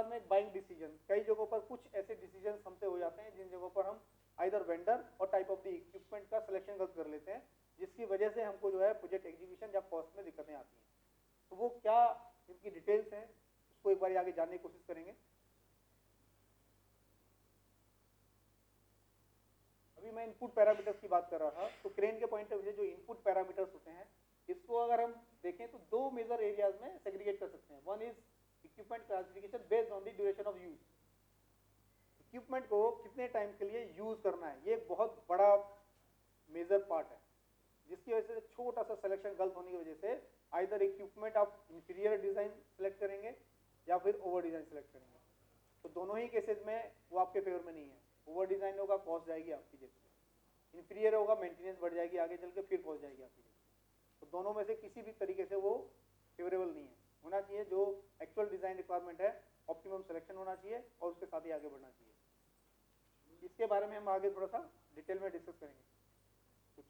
बाद में buying decision, कई जगहों पर कुछ ऐसे डिसीजन हमसे हो जाते हैं जिन जगहों पर हम आइदर वेंडर और टाइप ऑफ द इक्विपमेंट का सिलेक्शन गलत कर लेते हैं, जिसकी वजह से हमको जो है प्रोजेक्ट एग्जीक्यूशन या कॉस्ट में दिक्कतें आती हैं। तो वो क्या इनकी डिटेल्स हैं उसको एक बार आगे जानने की कोशिश करेंगे। अभी मैं इनपुट पैरामीटर्स की बात कर रहा था, तो क्रेन के पॉइंट ऑफ व्यू से जो इनपुट पैरामीटर्स होते हैं इसको अगर हम देखें तो दो मेजर एरियाज में सेग्रीगेट कर सकते हैं। One is equipment classification based on the duration of use, equipment को कितने टाइम के लिए यूज करना है, ये एक बहुत बड़ा मेजर पार्ट है, जिसकी वजह से छोटा सा सिलेक्शन गलत होने की वजह से आइदर इक्विपमेंट आप इंफीरियर डिजाइन सेलेक्ट करेंगे या फिर ओवर डिजाइन सेलेक्ट करेंगे। तो दोनों ही केसेस में वो आपके फेवर में नहीं है। ओवर डिजाइन होगा कॉस्ट जाएगी आपकी जेब से, इंफीरियर होगा मेंटेनेंस बढ़ जाएगी आगे चल के, फिर कॉस्ट जाएगी आपकी जेब से। तो दोनों में से किसी भी तरीके से वो फेवरेबल नहीं है। होना चाहिए जो एक्चुअल डिजाइन रिक्वायरमेंट है, ऑप्टिमम सिलेक्शन होना चाहिए और उसके साथ ही आगे बढ़ना चाहिए। इसके बारे में हम आगे थोड़ा सा डिटेल में डिस्कस करेंगे। कुछ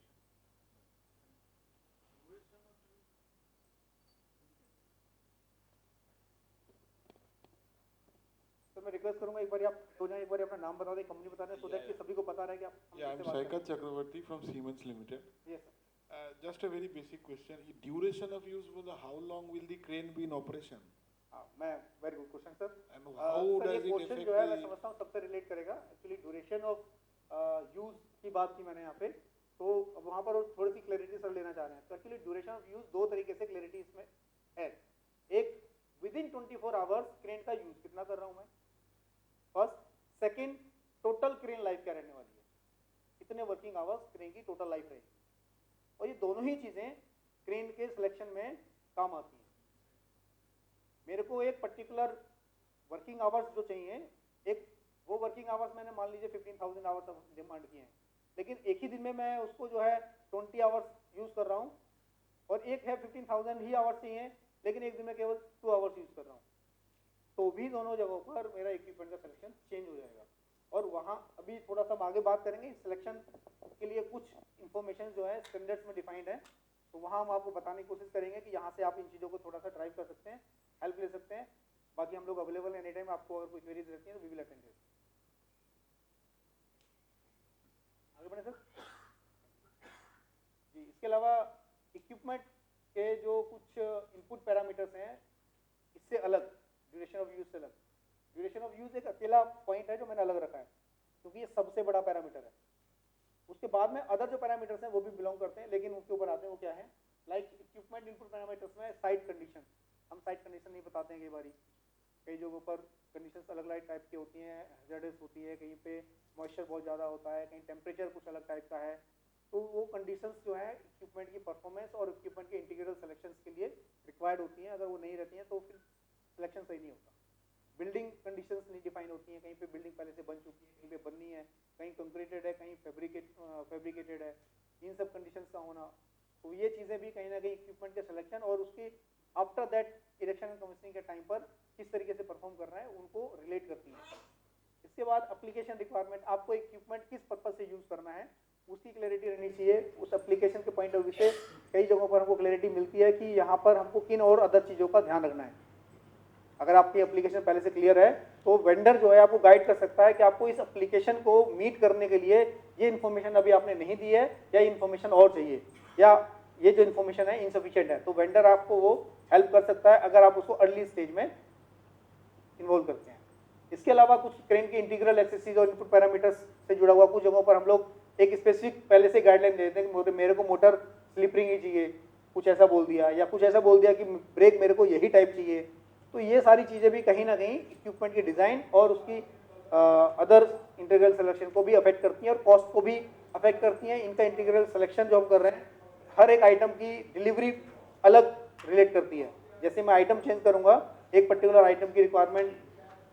तो मैं रिक्वेस्ट करूंगा एक बार आप हो जाए, एक बार अपना नाम बता दें, कंपनी बता दें, सो दैट कि सभी को पता रहे कि आप Yeah, I'm Saikat Chakravarti from Siemens Limited. Yes, sir. Just a very basic question. Duration of use, how long will the crane be in operation? मैं very good question sir. And how sir does ये it question affect जो है मैं the... समझता हूँ सबसे relate करेगा। Actually duration of use की बात की मैंने यहाँ पे, तो अब वहाँ पर थोड़ी सी क्लैरिटी सर लेना चाह रहे हैं। तो एक्चुअली ड्यूरेशन ऑफ यूज दो तरीके से क्लैरिटी इसमें है। एक विद इन 24 आवर्स क्रेन का यूज कितना कर रहा हूँ मैं, first. Second, total crane life क्या रहने वाली है, कितने वर्किंग आवर्स क्रेन की टोटल लाइफ रहेगी। और ये दोनों ही चीजें क्रेन के सिलेक्शन में काम आती हैं। मेरे को एक पर्टिकुलर वर्किंग आवर्स जो चाहिए, एक वो वर्किंग आवर्स मैंने मान लीजिए 15,000 आवर्स डिमांड किए हैं, लेकिन एक ही दिन में मैं उसको जो है 20 आवर्स यूज कर रहा हूँ, और एक है 15,000 ही आवर्स चाहिए लेकिन एक दिन में केवल 2 आवर्स यूज कर रहा हूँ, तो भी दोनों जगहों पर मेरा इक्विपमेंट का सिलेक्शन चेंज हो जाएगा। और वहाँ अभी थोड़ा सा आगे बात करेंगे, सिलेक्शन के लिए कुछ इंफॉर्मेशन जो है स्टैंडर्ड्स में डिफाइंड है, तो वहाँ हम आपको बताने की कोशिश करेंगे कि यहाँ से आप इन चीज़ों को थोड़ा सा ड्राइव कर सकते हैं, हेल्प ले सकते हैं। बाकी हम लोग अवेलेबल एनी टाइम, आपको अगर कोई क्वेरीज रहती है तो वी विल अटेंड। आगे बढ़े सर जी। इसके अलावा इक्विपमेंट के जो कुछ इनपुट पैरामीटर्स हैं, इससे अलग ड्यूरेशन ऑफ यूज से अलग, ड्यूरेशन ऑफ यूज एक अकेला पॉइंट है जो मैंने अलग रखा है क्योंकि ये सबसे बड़ा पैरामीटर है। उसके बाद में अदर जो पैरामीटर्स हैं वो भी बिलोंग करते हैं, लेकिन उनके ऊपर आते हैं वो क्या है, लाइक इक्विपमेंट इनपुट पैरामीटर्स में साइट कंडीशन। हम साइट कंडीशन नहीं बताते हैं कई बारी, कई जगहों पर कंडीशंस अलग अलग टाइप की होती हैं, हैजर्डस होती है, कहीं पे मॉइस्चर बहुत ज़्यादा होता है, कहीं टेम्परेचर कुछ अलग टाइप का है। तो वो कंडीशंस जो है इक्विपमेंट की परफॉर्मेंस और इक्विपमेंट के इंटीग्रल सिलेक्शंस के लिए रिक्वायर्ड होती हैं। अगर वो नहीं रहती हैं तो फिर सिलेक्शन सही नहीं होता। बिल्डिंग कंडीशंस नहीं डिफाइन होती हैं, कहीं पे बिल्डिंग पहले से बन चुकी है, कहीं पे बननी है, कहीं कंक्रीटेड है, कहीं फैब्रिकेटेड है, इन सब कंडीशंस का होना, तो ये चीज़ें भी कहीं ना कहीं इक्विपमेंट के सिलेक्शन और उसकी after that erection and commissioning के टाइम पर किस तरीके से परफॉर्म कर रहा है उनको रिलेट करती हैं। इसके बाद एप्लीकेशन रिक्वायरमेंट, आपको इक्विपमेंट किस पर्पज से यूज करना है उसकी क्लैरिटी रहनी चाहिए। उस एप्लीकेशन के पॉइंट ऑफ व्यू से कई जगहों पर हमको क्लैरिटी मिलती है कि यहाँ पर हमको किन और अदर चीज़ों का ध्यान रखना है। अगर आपकी एप्लीकेशन पहले से क्लियर है तो वेंडर जो है आपको गाइड कर सकता है कि आपको इस एप्लीकेशन को मीट करने के लिए ये इन्फॉर्मेशन अभी आपने नहीं दी है या इन्फॉर्मेशन और चाहिए, या ये जो इन्फॉर्मेशन है इनसफिशिएंट है, तो वेंडर आपको वो हेल्प कर सकता है अगर आप उसको अर्ली स्टेज में इन्वॉल्व करते हैं। इसके अलावा कुछ क्रेन के इंटीग्रल एक्सेसरीज और इनपुट पैरामीटर्स से जुड़ा हुआ कुछ जगहों पर हम लोग एक स्पेसिफिक पहले से गाइडलाइन दे देते हैं कि मेरे को मोटर स्लिपरिंग ही चाहिए, कुछ ऐसा बोल दिया, या कुछ ऐसा बोल दिया कि ब्रेक मेरे को यही टाइप चाहिए। तो ये सारी चीज़ें भी कहीं ना कहीं इक्विपमेंट की डिज़ाइन और उसकी अदर इंटीग्रल सिलेक्शन को भी अफेक्ट करती हैं और कॉस्ट को भी अफेक्ट करती हैं। इनका इंटीग्रल सिलेक्शन जो हम कर रहे हैं, हर एक आइटम की डिलीवरी अलग रिलेट करती है। जैसे मैं आइटम चेंज करूँगा, एक पर्टिकुलर आइटम की रिक्वायरमेंट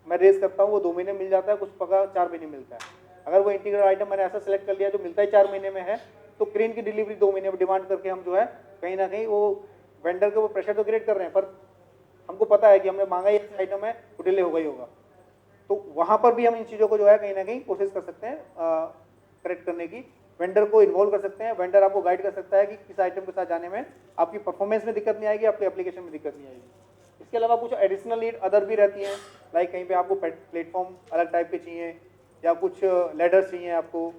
मैं रेज करता हूँ, वो 2 महीने मिल जाता है, कुछ पका 4 महीने मिलता है। अगर वो इंटीग्रल आइटम मैंने ऐसा सेलेक्ट कर लिया जो मिलता है 4 महीने में है, तो क्रेन की डिलीवरी 2 महीने में डिमांड करके हम जो है कहीं ना कहीं वो वेंडर के वो प्रेशर तो क्रिएट कर रहे हैं, पर हमको पता है कि हमने मांगा ये आइटम है, वो डिले होगा ही होगा। तो वहाँ पर भी हम इन चीज़ों को जो है कहीं ना कहीं कोशिश कर सकते हैं करेक्ट करने की, वेंडर को इन्वॉल्व कर सकते हैं। वेंडर आपको गाइड कर सकता है कि किस आइटम के साथ जाने में आपकी परफॉर्मेंस में दिक्कत नहीं आएगी, आपकी एप्लीकेशन में दिक्कत नहीं आएगी। इसके अलावा कुछ एडिशनल नीड अदर भी रहती हैं, लाइक कहीं पे आपको प्लेटफॉर्म अलग टाइप के चाहिए या कुछ लेडर्स चाहिए आपको,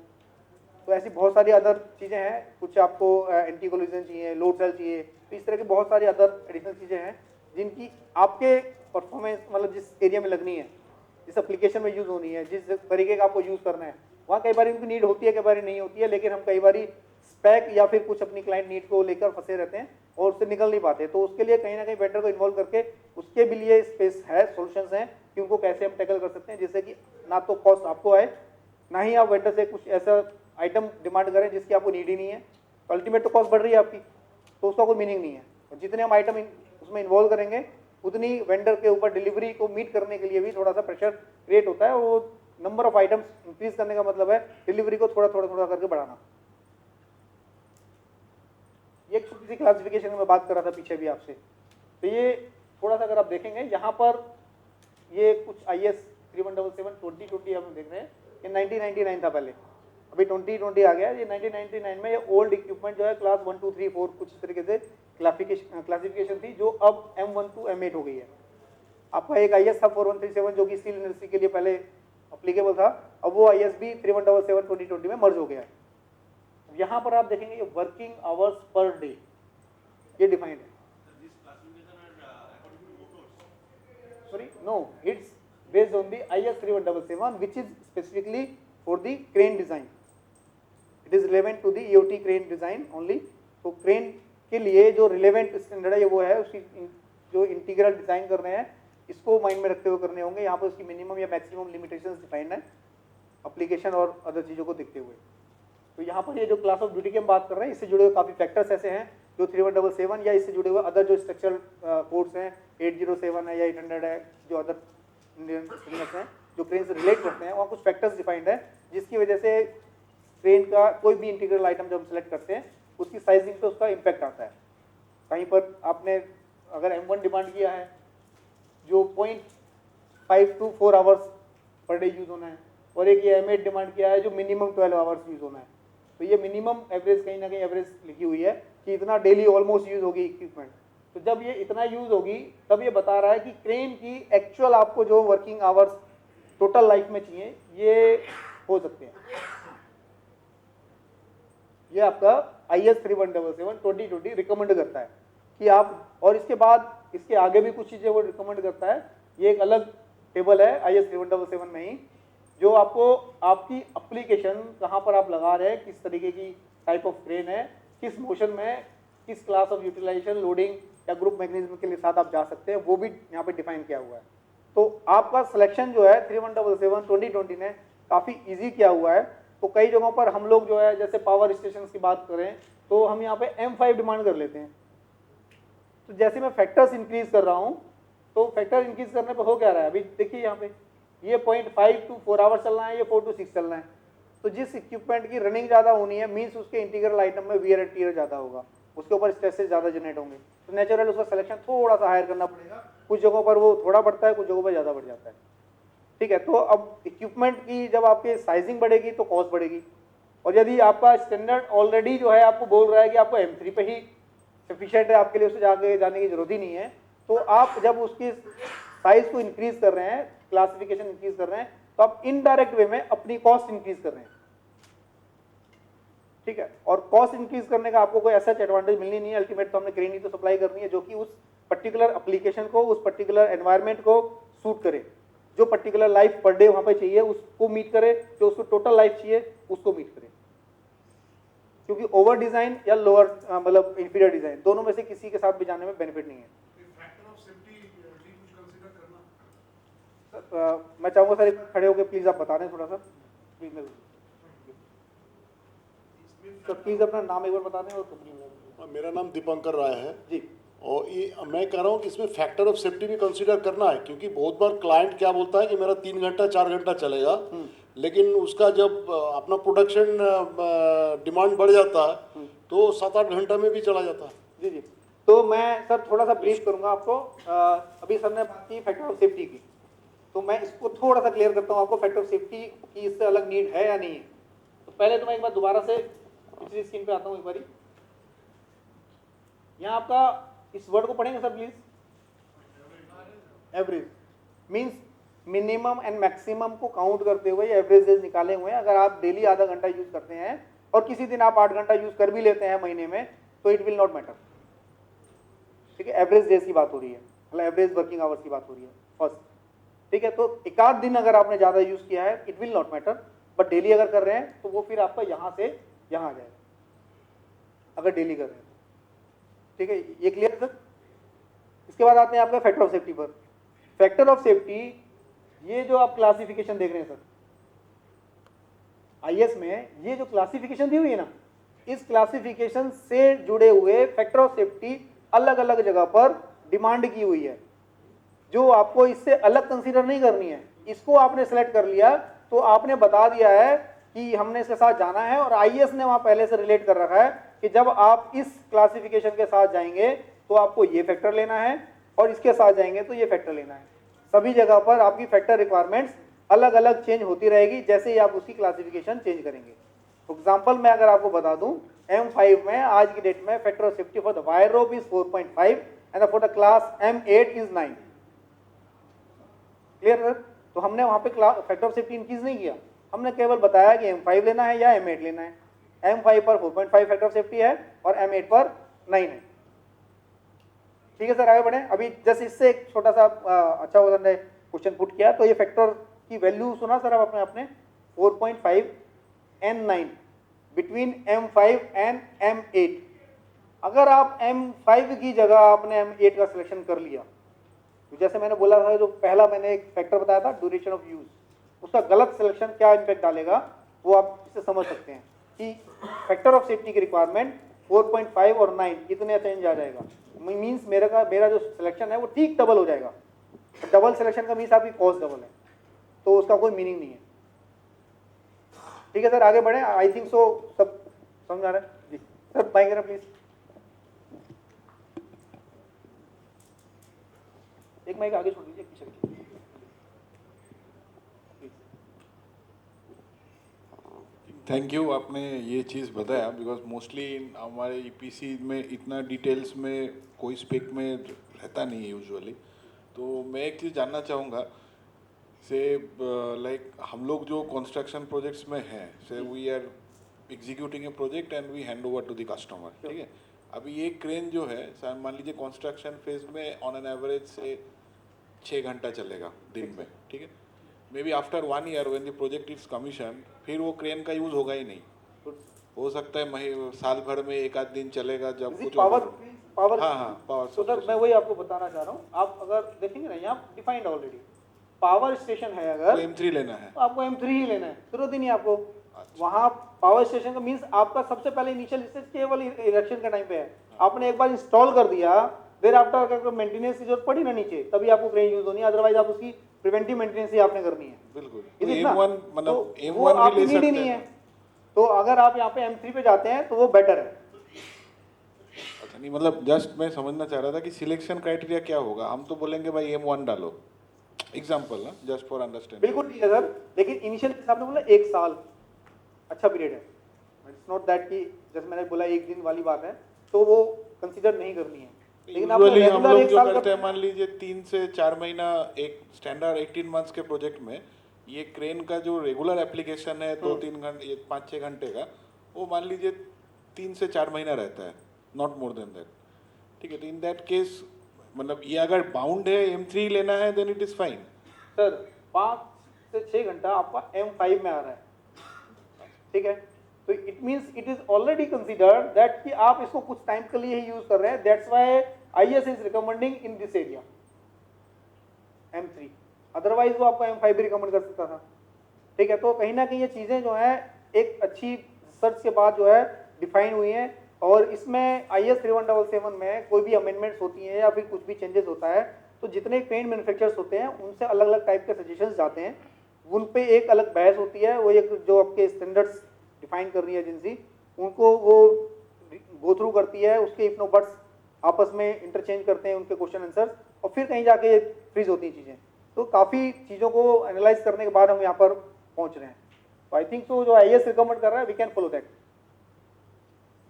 तो ऐसी बहुत सारी अदर चीज़ें हैं, कुछ आपको एंटी कोलिजन चाहिए, लो टेल चाहिए, तो इस तरह की बहुत सारी अदर एडिशनल चीज़ें हैं जिनकी आपके परफॉर्मेंस मतलब जिस एरिया में लगनी है, जिस एप्लीकेशन में यूज़ होनी है, जिस तरीके का आपको यूज़ करना है, वहाँ कई बार उनकी नीड होती है, कई बार नहीं होती है, लेकिन हम कई बार स्पेक या फिर कुछ अपनी क्लाइंट नीड को लेकर फंसे रहते हैं और उससे निकल नहीं पाते। तो उसके लिए कहीं ना कहीं वेंडर को इन्वॉल्व करके उसके भी लिए स्पेस है, सॉल्यूशंस हैं कि उनको कैसे हम टैकल कर सकते हैं, जिससे कि ना तो कॉस्ट आपको आए, ना ही आप वेंडर से कुछ ऐसा आइटम डिमांड करें जिसकी आपको नीड ही नहीं है, तो अल्टीमेट तो कॉस्ट बढ़ रही है आपकी, तो उसका कोई मीनिंग नहीं है। और जितने हम आइटम उसमें इन्वॉल्व करेंगे उतनी वेंडर के ऊपर डिलीवरी को मीट करने के लिए भी थोड़ा सा प्रेशर क्रिएट होता है, और वो नंबर ऑफ आइटम्स इंक्रीज करने का मतलब है डिलीवरी को थोड़ा थोड़ा थोड़ा करके बढ़ाना। ये छोटी सी क्लासिफिकेशन में बात कर रहा था पीछे भी आपसे, तो ये थोड़ा सा अगर आप देखेंगे यहाँ पर ये कुछ IS 3177 2020 हम देख रहे हैं, ये 1999 था पहले, अभी 2020 आ गया। ये 1999 में ये ओल्ड इक्विपमेंट जो है क्लास 1 2 3 4 कुछ इस तरीके से क्लासिफिकेशन थी, जो अब M1 to M8 हो गई है। आपका एक IS था 4137 जो कि स्टील इंडस्ट्री के लिए पहले अप्लीकेबल था, अब वो ISB 3177 2020 में मर्ज हो गया है। यहाँ पर आप देखेंगे ये वर्किंग आवर्स पर डे ये डिफाइंड है। Sorry, no, it's based on the IS 3177 which is specifically for the crane design. It is relevant to the EOT crane design only. तो क्रेन के लिए जो रिलेवेंट स्टैंडर्ड है ये वो है, उसकी जो इंटीग्रल डिजाइन कर रहे हैं इसको माइंड में रखते हुए करने होंगे। यहाँ पर उसकी मिनिमम या मैक्सिमम लिमिटेशंस डिफाइंड है एप्लीकेशन और अदर चीज़ों को देखते हुए। तो यहाँ पर ये जो क्लास ऑफ ड्यूटी की हम बात कर रहे हैं, इससे जुड़े हुए काफ़ी फैक्टर्स ऐसे हैं जो 3177 या इससे जुड़े हुए अदर जो स्ट्रक्चरल कोड्स हैं 807 है या 800 है, जो अदर इंडियन स्टैंडर्ड्स हैं जो क्रेन से रिलेट करते हैं, वहाँ कुछ फैक्टर्स डिफाइंड है जिसकी वजह से क्रेन का कोई भी इंटीग्रल आइटम जब हम सेलेक्ट करते हैं उसकी साइजिंग पे उसका इम्पैक्ट आता है। कहीं पर आपने अगर M1 डिमांड किया है जो 0.5 to 4 hours per day use होना है, और एक ये M8 डिमांड किया है जो मिनिमम 12 आवर्स यूज़ होना है, तो ये मिनिमम एवरेज कहीं ना कहीं एवरेज लिखी हुई है कि इतना डेली ऑलमोस्ट यूज़ होगी इक्विपमेंट। तो जब ये इतना यूज़ होगी तब ये बता रहा है कि क्रेन की एक्चुअल आपको जो वर्किंग आवर्स टोटल लाइफ में चाहिए ये हो सकते हैं। ये आपका IS 3177 2020 रिकमेंड करता है कि आप, और इसके बाद इसके आगे भी कुछ चीज़ें वो रिकमेंड करता है। ये एक अलग टेबल है IS 3177 में ही, जो आपको आपकी एप्लीकेशन कहाँ पर आप लगा रहे हैं, किस तरीके की टाइप ऑफ क्रेन है, किस मोशन में, किस क्लास ऑफ यूटिलाइजेशन, लोडिंग या ग्रुप मैकेनिज्म के लिए साथ आप जा सकते हैं, वो भी यहाँ पे डिफाइन किया हुआ है। तो आपका सिलेक्शन जो है 3177 2020 ने काफ़ी ईजी किया हुआ है। तो कई जगहों पर हम लोग जो है जैसे पावर स्टेशन की बात करें तो हम यहाँ पे M5 डिमांड कर लेते हैं। तो जैसे मैं फैक्टर्स इंक्रीज कर रहा हूँ तो फैक्टर इंक्रीज करने पर हो क्या रहा है, अभी देखिए यहाँ पे ये 0.5 to 4 आवर चलना है, ये 4 to 6 चलना है। तो जिस इक्विपमेंट की रनिंग ज़्यादा होनी है मीन्स उसके इंटीग्रल आइटम में वियर एंड टियर ज़्यादा होगा, उसके ऊपर स्ट्रेसेस ज़्यादा जनरेट होंगे, तो नेचुरल उसका सिलेक्शन थोड़ा सा हायर करना पड़ेगा। कुछ जगहों पर वो थोड़ा बढ़ता है, कुछ जगहों पर ज़्यादा बढ़ जाता है। ठीक है, तो अब इक्विपमेंट की जब आपकी साइजिंग बढ़ेगी तो कॉस्ट बढ़ेगी, और यदि आपका स्टैंडर्ड ऑलरेडी जो है आपको बोल रहा है कि आपको M3 पे ही सफिशिएंट है, आपके लिए उससे जाने की जरूरत ही नहीं है, तो आप जब उसकी साइज को इंक्रीज कर रहे हैं, क्लासिफिकेशन इंक्रीज कर रहे हैं, तो आप इनडायरेक्ट वे में अपनी कॉस्ट इंक्रीज कर रहे हैं। ठीक है, और कॉस्ट इंक्रीज करने का आपको कोई ऐसा एडवांटेज मिलनी नहीं है, अल्टीमेट तो हमने क्रेन ही तो सप्लाई करनी है जो कि उस पर्टिकुलर एप्लीकेशन को, उस पर्टिकुलर एनवायरनमेंट को सूट करे, जो पर्टिकुलर लाइफ पर डे वहां पे चाहिए उसको मीट करे, जो उसको टोटल लाइफ चाहिए उसको मीट करे। क्योंकि ओवर डिजाइन या लोअर मतलब इंफीरियर डिजाइन दोनों में से किसी के साथ भी जाने में बेनिफिट नहीं है। मैं चाहूंगा सर खड़े होकर प्लीज आप बता दें थोड़ा सा प्लीज। तो प्लीज अपना नाम एक बार बता दें और कंपनी। मेरा नाम दीपंकर राय है जी। और ये मैं कह रहा हूँ कि इसमें फैक्टर ऑफ सेफ्टी भी कंसीडर करना है, क्योंकि बहुत बार क्लाइंट क्या बोलता है कि मेरा 3 घंटा 4 घंटा चलेगा, लेकिन उसका जब अपना प्रोडक्शन डिमांड बढ़ जाता है तो 7-8 घंटा में भी चला जाता है। जी जी, तो मैं सर थोड़ा सा ब्रीफ करूंगा आपको। अभी सर ने बात की फैक्टर ऑफ सेफ्टी की, तो मैं इसको थोड़ा सा क्लियर करता हूँ आपको, फैक्टर ऑफ सेफ्टी की इससे अलग नीड है या नहीं है। तो पहले तो मैं एक बार दोबारा से पिछली स्क्रीन पे आता हूँ एक बारी। यहाँ आपका इस वर्ड को पढ़ेंगे sir please. Average means minimum and maximum को काउंट करते हुए एवरेज डेज निकाले हुए हैं। अगर आप डेली आधा घंटा यूज करते हैं और किसी दिन आप 8 घंटा यूज कर भी लेते हैं महीने में, तो इट विल नॉट मैटर। ठीक है, एवरेज डेज की बात हो रही है, मतलब एवरेज वर्किंग आवर्स की बात हो रही है फर्स्ट। ठीक है, तो एक आध दिन अगर आपने ज्यादा यूज किया है it will not matter, but daily अगर कर रहे हैं तो वो फिर आपका यहां से यहां आ जाएगा, अगर डेली कर रहे हैं। ठीक है, ये क्लियर है सर? इसके बाद आते हैं आपका फैक्टर ऑफ सेफ्टी पर। फैक्टर ऑफ सेफ्टी, ये जो आप क्लासिफिकेशन देख रहे हैं सर आईएएस में, ये जो क्लासिफिकेशन दी हुई है ना, इस क्लासिफिकेशन से जुड़े हुए फैक्टर ऑफ सेफ्टी अलग अलग जगह पर डिमांड की हुई है, जो आपको इससे अलग कंसीडर नहीं करनी है। इसको आपने सेलेक्ट कर लिया तो आपने बता दिया है कि हमने इसके साथ जाना है, और आईएएस ने वहां पहले से रिलेट कर रखा है कि जब आप इस क्लासिफिकेशन के साथ जाएंगे तो आपको ये फैक्टर लेना है, और इसके साथ जाएंगे तो ये फैक्टर लेना है। सभी जगह पर आपकी फैक्टर रिक्वायरमेंट्स अलग अलग चेंज होती रहेगी जैसे ही आप उसकी क्लासिफिकेशन चेंज करेंगे। फॉर एग्जाम्पल मैं अगर आपको बता दूं, M5 में आज की डेट में factor of safety for the wire rope is 4.5 and for the class M8 is 9। Clear sir? तो हमने वहां पे फैक्टर ऑफ सेफ्टी इंक्रीज नहीं किया, हमने केवल बताया कि M5 लेना है या M8 लेना है। M5 पर 4.5 फैक्टर ऑफ सेफ्टी है और M8 पर 9 है। ठीक है सर, आगे बढ़े। अभी जस्ट इससे एक छोटा सा अच्छा उदाहरण क्वेश्चन पुट किया, तो ये फैक्टर की वैल्यू सुना सर आप अपने 4.5 and 9 between M5 and M8। अगर आप M5 की जगह आपने M8 का सिलेक्शन कर लिया, तो जैसे मैंने बोला था, जो पहला मैंने एक फैक्टर बताया था ड्यूरेशन ऑफ यूज, उसका गलत सिलेक्शन क्या इम्पैक्ट डालेगा वो आप इससे समझ सकते हैं कि फैक्टर ऑफ सेफ्टी की रिक्वायरमेंट 4.5 और 9 इतने चेंज आ जाएगा। मीन्स मेरा जो सिलेक्शन है वो ठीक डबल हो जाएगा। डबल सिलेक्शन का मीन्स आपकी कॉस्ट डबल है, तो उसका कोई मीनिंग नहीं है। ठीक है सर, आगे बढ़े। आई थिंक सो सब समझ आ रहा है जी। सर बाइक करें प्लीज, एक माइक आगे छोड़ दीजिए पीछे की। थैंक यू, आपने ये चीज़ बताया, बिकॉज मोस्टली हमारे ईपीसी में इतना डिटेल्स में कोई स्पेक में रहता नहीं है यूजुअली। तो मैं एक चीज़ जानना चाहूँगा से, लाइक हम लोग जो कंस्ट्रक्शन प्रोजेक्ट्स में हैं, so we are executing a project and we hand over to the customer. ठीक है, अभी ये क्रेन जो है सर, मान लीजिए कंस्ट्रक्शन फेज में ऑन एन एवरेज से 6 घंटा चलेगा दिन में। ठीक है, may be after 1 year when the project is commission, फिर वो क्रेन का यूज़ होगा ही नहीं। हो सकता है साल भर में एक आध दिन चलेगा जब कुछ पावर। हाँ पावर। तो सर मैं वही आपको बताना चाह रहा हूँ, आप अगर देखेंगे ना यहाँ डिफाइंड ऑलरेडी पावर स्टेशन है, अगर तो M3 लेना है तो आपको M3 ही लेना है, जरूरत ही नहीं आपको। वहाँ पावर स्टेशन का मीन्स आपका सबसे पहले इनिशियल स्टेज केवल इरेक्शन के टाइम पे है, आपने एक बार इंस्टॉल कर दिया, देर आफ्टर अगर मेंटेनेंस की जरूरत पड़ी ना नीचे, तभी आपको क्रेन यूज होनी है, अदरवाइज आप उसकी प्रिवेंटिव मेंटेनेंस ही आपने करनी है। बिल्कुल। M1 मतलब M1 वो आपकी नीड ही नहीं है। तो अगर आप यहाँ पे M3 पे जाते हैं तो वो बेटर है। अच्छा, नहीं मतलब जस्ट मैं समझना चाह रहा था कि सिलेक्शन क्राइटेरिया क्या होगा। हम तो बोलेंगे भाई M1 डालो, एग्जाम्पल ना, जस्ट फॉर अंडरस्टैंडिंग। बिल्कुल ठीक है सर, लेकिन इनिशियल आपने बोला 1 साल अच्छा पीरियड है, इट्स नॉट दैट कि जैसे मैंने बोला 1 दिन वाली बात है तो वो कंसीडर नहीं करनी है। लेकिन आप यूजुअली हम लोग 1 जो साल करते हैं, मान लीजिए 3 से 4 महीना एक स्टैंडर्ड 18 मंथ्स के प्रोजेक्ट में, ये क्रेन का जो रेगुलर एप्लीकेशन है 2-3 घंटे 5-6 घंटे का, वो मान लीजिए 3 से 4 महीना रहता है, नॉट मोर देन दैट। ठीक है, तो इन दैट केस मतलब ये अगर बाउंड है M3 लेना है then it is fine. Sir 5 से 6 घंटा आपका M5 में आ रहा है, ठीक है, तो it means it is already considered that कि आप इसको कुछ टाइम के लिए ही यूज कर रहे हैं, that's why IAS is recommending in this area M3, otherwise वो आपको M5 भी रिकमेंड कर सकता था। ठीक है, तो कहीं ना कहीं ये चीजें जो है एक अच्छी रिसर्च के बाद जो है डिफाइन हुई हैं, और इसमें IS 3177 में कोई भी अमेंडमेंट्स होती हैं या फिर कुछ भी चेंजेस होता है तो जितने पेंट मैन्युफैक्चरर्स होते हैं उनसे अलग अलग टाइप के सजेशंस जाते हैं, उन पे एक अलग बहस होती है, वो एक जो आपके स्टैंडर्ड्स डिफाइन कर रही है एजेंसी, उनको वो गो थ्रू करती है, उसके इफ नो बट्स आपस में इंटरचेंज करते हैं उनके क्वेश्चन आंसर, और फिर कहीं जाके फ्रीज होती हैं चीज़ें। तो काफ़ी चीज़ों को एनालाइज करने के बाद हम यहाँ पर पहुँच रहे हैं। तो आई थिंक सो जो IS रिकमेंड कर रहा है वी कैन फॉलो दैट।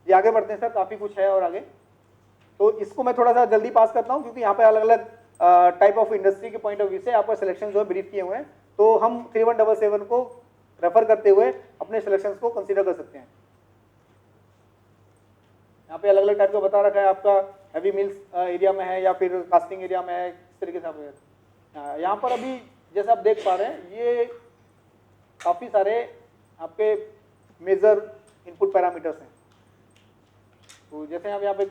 ये आगे बढ़ते हैं सर, काफ़ी कुछ है और आगे, तो इसको मैं थोड़ा सा जल्दी पास करता हूँ क्योंकि यहाँ पे अलग अलग टाइप ऑफ इंडस्ट्री के पॉइंट ऑफ व्यू से आपका सिलेक्शन जो है ब्रीफ किए हुए हैं, तो हम 3177 को रेफर करते हुए अपने सिलेक्शन को कंसीडर कर सकते हैं। यहाँ पे अलग अलग टाइप का बता रखा है, आपका हैवी मिल्स एरिया में है या फिर कास्टिंग एरिया में है, इस तरीके से आप यहाँ पर अभी जैसे आप देख पा रहे हैं ये काफ़ी सारे आपके मेजर इनपुट पैरामीटर्स हैं। तो जैसे हम यहाँ पे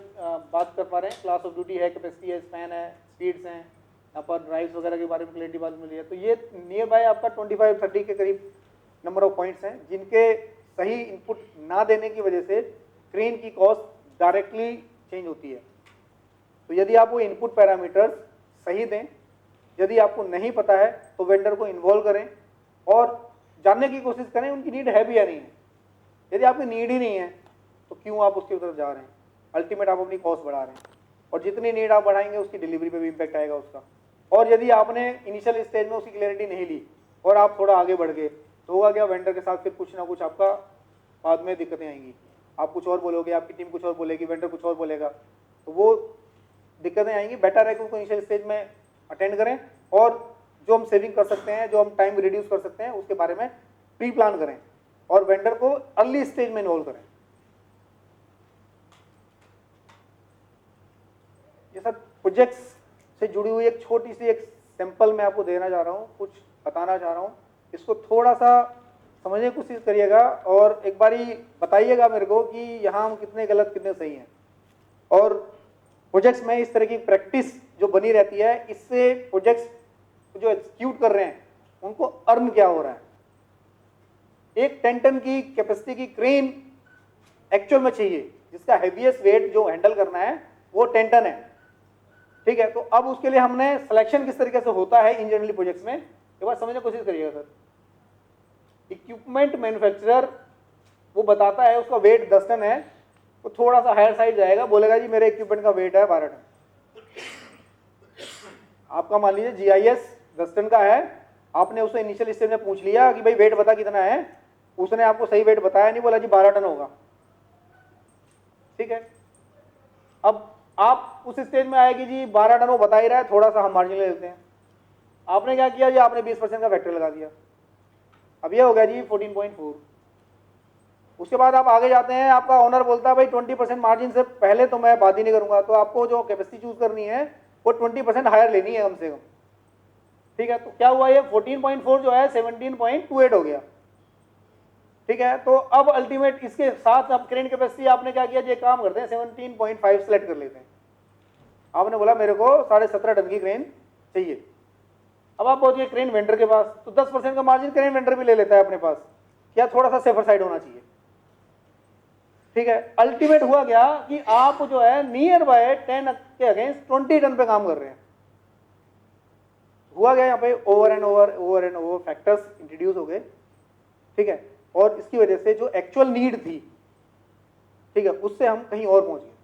बात कर पा रहे हैं, क्लास ऑफ ड्यूटी है, कैपेसिटी है, स्पैन है, स्पीड्स हैं, यहाँ पर ड्राइव्स वगैरह के बारे में क्लियरिटी बात मिली है। तो ये नियर बाय आपका 25-30 के करीब नंबर ऑफ पॉइंट्स हैं जिनके सही इनपुट ना देने की वजह से क्रेन की कॉस्ट डायरेक्टली चेंज होती है। तो यदि आप वो इनपुट पैरामीटर्स सही दें, यदि आपको नहीं पता है तो वेंडर को इन्वॉल्व करें और जानने की कोशिश करें उनकी नीड है भी या नहीं है। यदि आपकी नीड ही नहीं है तो क्यों आप उसकी तरफ जा रहे हैं? अल्टीमेट आप अपनी कॉस्ट बढ़ा रहे हैं और जितनी नीड आप बढ़ाएंगे उसकी डिलीवरी पे भी इम्पैक्ट आएगा उसका। और यदि आपने इनिशियल स्टेज में उसकी क्लैरिटी नहीं ली और आप थोड़ा आगे बढ़ गए तो होगा क्या, वेंडर के साथ फिर कुछ ना कुछ आपका बाद में दिक्कतें आएंगी। आप कुछ और बोलोगे, आपकी टीम कुछ और बोलेगी, वेंडर कुछ और बोलेगा, तो वो दिक्कतें आएंगी। बेटर है कि उनको इनिशियल स्टेज में अटेंड करें और जो हम सेविंग कर सकते हैं, जो हम टाइम रिड्यूस कर सकते हैं उसके बारे में प्री प्लान करें और वेंडर को अर्ली स्टेज में इन्वॉल्व करें। ये सब प्रोजेक्ट्स से जुड़ी हुई एक छोटी सी एक सैंपल मैं आपको देना चाह रहा हूँ, कुछ बताना चाह रहा हूँ। इसको थोड़ा सा समझने की कोशिश करिएगा और एक बारी बताइएगा मेरे को कि यहाँ हम कितने गलत कितने सही हैं। और प्रोजेक्ट्स में इस तरह की प्रैक्टिस जो बनी रहती है, इससे प्रोजेक्ट्स जो एग्जीक्यूट कर रहे हैं उनको अर्न क्या हो रहा है। एक 10 टन की कैपेसिटी की क्रेन एक्चुअल में चाहिए, जिसका हैवीएस्ट वेट जो हैंडल करना है वो 10 टन है, ठीक है। तो अब उसके लिए हमने सिलेक्शन किस तरीके से होता है इन जनरली प्रोजेक्ट्स में, एक बार समझने की कोशिश करिएगा सर। इक्विपमेंट मैन्युफैक्चरर वो बताता है उसका वेट 10 टन है, तो थोड़ा सा हायर साइड जाएगा, बोलेगा जी मेरे इक्विपमेंट का वेट है 12 टन। आपका मान लीजिए जीआईएस 10 टन का है, आपने उससे इनिशियल स्टेज में पूछ लिया कि भाई वेट बता कितना है, उसने आपको सही वेट बताया नहीं, बोला जी 12 टन होगा, ठीक है। अब आप उस स्टेज में आए कि जी 12 टन वो बता ही रहा है, थोड़ा सा हम मार्जिन ले लेते हैं। आपने क्या किया जी, आपने 20% का फैक्टर लगा दिया, अब ये हो गया जी 14.4। उसके बाद आप आगे जाते हैं, आपका ओनर बोलता है भाई 20% मार्जिन से पहले तो मैं बात ही नहीं करूंगा, तो आपको जो कैपेसिटी चूज करनी है वो 20% हायर लेनी है कम से कम, ठीक है। तो क्या हुआ, ये 14.4 जो है 17.28 हो गया, ठीक है। तो अब अल्टीमेट इसके साथ अब क्रेन कैपेसिटी आपने क्या किया, ये काम करते हैं 17.5 सेलेक्ट कर लेते हैं। आपने बोला मेरे को 17.5 टन की क्रेन चाहिए। अब आप पहुंच गए क्रेन वेंडर के पास, तो 10% का मार्जिन क्रेन वेंडर भी ले लेता है अपने पास, क्या थोड़ा सा सेफर साइड होना चाहिए, ठीक है। अल्टीमेट हुआ क्या कि आप जो है नियर बाय 10 के अगेंस्ट 20 टन पे काम कर रहे हैं। हुआ गया यहाँ पे over and over factors introduce हो गए, ठीक है। और इसकी वजह से जो एक्चुअल नीड थी, ठीक है, उससे हम कहीं और पहुंच गए।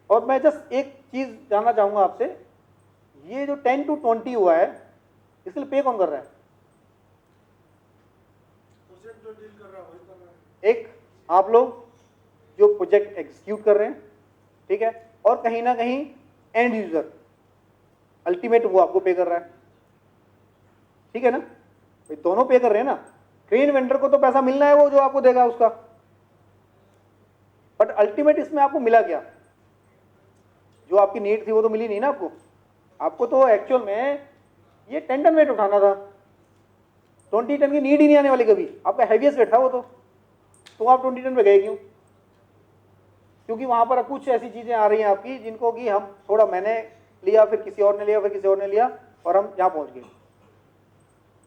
और मैं जस्ट एक चीज जानना चाहूंगा आपसे, ये जो 10 to 20 हुआ है इसके लिए पे कौन कर रहा है? प्रोजेक्ट जो डील कर रहा है वही कर रहा है। एक आप लोग जो प्रोजेक्ट एग्जीक्यूट कर रहे हैं, ठीक है, और कहीं ना कहीं एंड यूजर अल्टीमेट वो आपको पे कर रहा है, ठीक है ना। भाई दोनों पे कर रहे हैं ना, क्रेन वेंडर को तो पैसा मिलना है, वो जो आपको देगा उसका, बट अल्टीमेट इसमें आपको मिला क्या? जो आपकी नीड थी वो तो मिली नहीं ना आपको। आपको तो एक्चुअल में ये 10 टन वेट उठाना था, 20 टन की नीड ही नहीं आने वाली कभी, आपका हैवीएस्ट वेट था वो तो आप 20 टन पे गए क्यों? क्योंकि वहां पर कुछ ऐसी चीजें आ रही हैं आपकी जिनको कि हम थोड़ा मैंने लिया, फिर किसी और ने लिया, फिर किसी और ने लिया, और हम यहाँ पहुंच गए।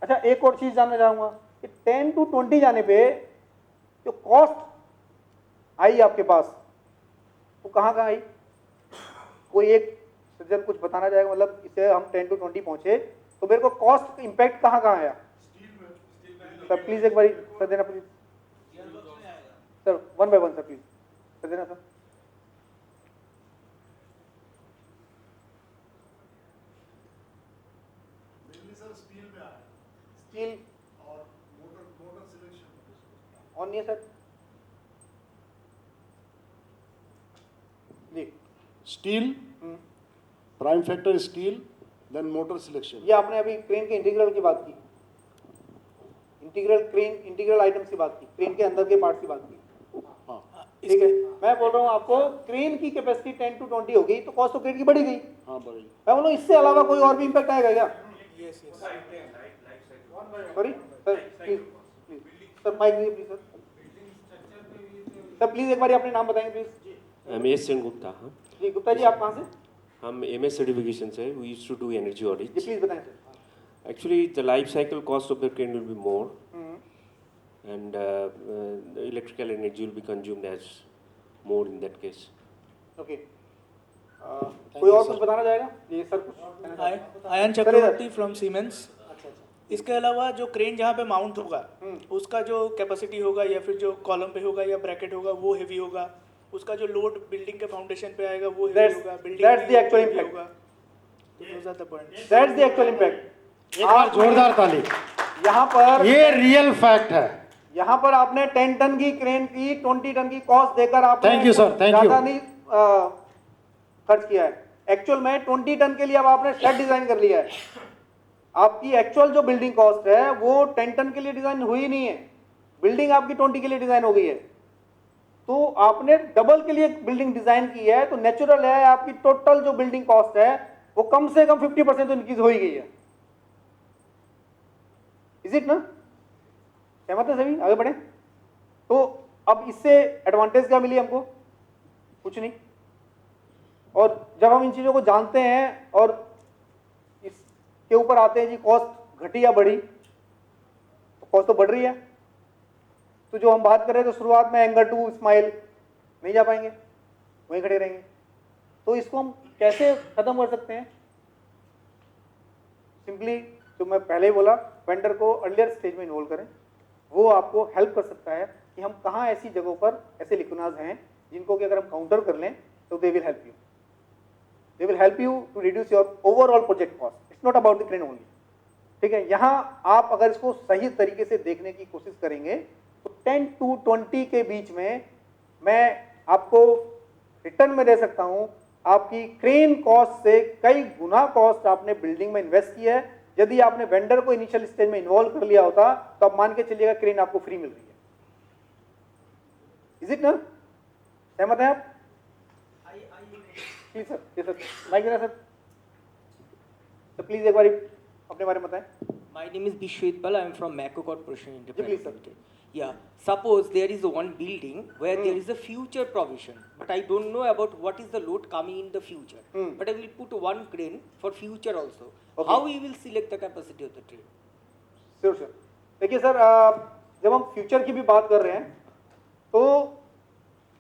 अच्छा एक और चीज जानना चाहूंगा कि 10 to 20 जाने पे जो कॉस्ट आई आपके पास वो कहाँ कहाँ आई? कोई एक सज्जन कुछ बताना चाहेगा, मतलब इसे हम 10 to 20 पहुंचे तो मेरे को कॉस्ट इम्पैक्ट कहाँ कहाँ आया? सर प्लीज एक बार सर देना please, sir 1 by 1 sir please sir देना सर। स्टील और मोटर सिलेक्शन ऑन नहीं है सर जी। Steel, prime factor steel, then motor selection. ये आपने अभी क्रेन के इंटीग्रल की बात की, इंटीग्रल क्रेन इंटीग्रल आइटम्स की बात की, क्रेन के अंदर के पार्ट की बात की। हाँ ठीक है, मैं बोल रहा हूँ आपको क्रेन की कैपेसिटी 10 to 20 हो गई तो कॉस्ट ऑफ क्रेन की बढ़ी गई। हाँ बढ़ी। मैं बोल रहा हूँ इससे अलावा कोई और भी इम्पैक्ट आएगा क्या? Sorry sir, please please sir, mike दीजिए प्लीज सर, प्लीज एक बार अपने नाम बताएंगे please. I'm S. N. Gupta. हाँ. जी गुप्ता जी, आप कहाँ से? हम MS सर्टिफिकेशन से we used to do energy जी ऑडिट्स. प्लीज बताएं sir. Actually, the life cycle cost of the crane will be more, and the electrical energy will be consumed as more in that case. Okay, कोई और कुछ बताना चाहेगा? जी sir, कुछ कहना चाहते हैं? Ayan sir, Chakraborty from Siemens. अच्छा अच्छा, इसके अलावा जो क्रेन जहाँ पे माउंट होगा उसका जो कैपेसिटी होगा या फिर जो कॉलम पे होगा या ब्रैकेट होगा वो हेवी होगा, उसका जो लोड बिल्डिंग के फाउंडेशन पे आएगा वो हेवी होगा, building that's the actual impact. होगा। तो those are the points. That's the actual impact. एक बार जोरदार ताली। यहाँ पर ये रियल फैक्ट है। यहाँ पर आपने 10 टन की क्रेन की 20 टन की कॉस्ट देकर आपने Thank you, sir. Thank you. ज्यादा नहीं खर्च किया है। एक्चुअल में 20 टन के लिए अब आपने शेड डिजाइन कर लिया है। आपकी एक्चुअल जो बिल्डिंग कॉस्ट है वो 10 टन के लिए डिजाइन हुई नहीं है, बिल्डिंग आपकी 20 के लिए डिजाइन हो गई है। तो आपने डबल के लिए बिल्डिंग डिजाइन की है, तो नेचुरल है आपकी टोटल जो बिल्डिंग कॉस्ट है वो कम से कम 50% तो इंक्रीज हो ही गई है। इज इट ना? सहमत है सभी? आगे बढ़े। तो अब इससे एडवांटेज क्या मिली हमको? कुछ नहीं। और जब हम इन चीजों को जानते हैं और इसके ऊपर आते हैं जी कॉस्ट घटी या बढ़ी, तो कॉस्ट तो बढ़ रही है। तो जो हम बात करें तो शुरुआत में एंगर टू स्माइल नहीं जा पाएंगे, वहीं खड़े रहेंगे। तो इसको हम कैसे खत्म कर सकते हैं? सिंपली जो मैं पहले ही बोला, वेंडर को अर्लियर स्टेज में इन्वॉल्व करें। वो आपको हेल्प कर सकता है कि हम कहाँ ऐसी जगहों पर ऐसे लिकुनाज हैं जिनको कि अगर हम काउंटर कर लें तो they will help you, they will help you to reduce your overall project cost. It's not about the crane only. ठीक है, यहाँ आप अगर इसको सही तरीके से देखने की कोशिश करेंगे तो 10 to 20 के बीच में मैं आपको रिटर्न में दे सकता हूं आपकी क्रेन कॉस्ट से कई गुना कॉस्ट आपने बिल्डिंग में इन्वेस्ट किया है। यदि आपने वेंडर को इनिशियल स्टेज में इन्वॉल्व कर लिया होता तो आप मान के चलिएगा क्रेन आपको फ्री मिल रही है। इज इट ना? सहमत है आप? प्लीज सर, जी सर, माइक देना सर। तो प्लीज एक बार अपने बारे में बताएं। My name is Bishwet Pal. I am from Macro Corporation please, Enterprise sir. Limited. Yeah. Suppose there is one building where there is a future provision, but I don't know about what is the load coming in the future. But I will put one crane for future also. Okay. How we will select the capacity of the train? Sure sure. देखिए sir, जब हम future की भी बात कर रहे हैं तो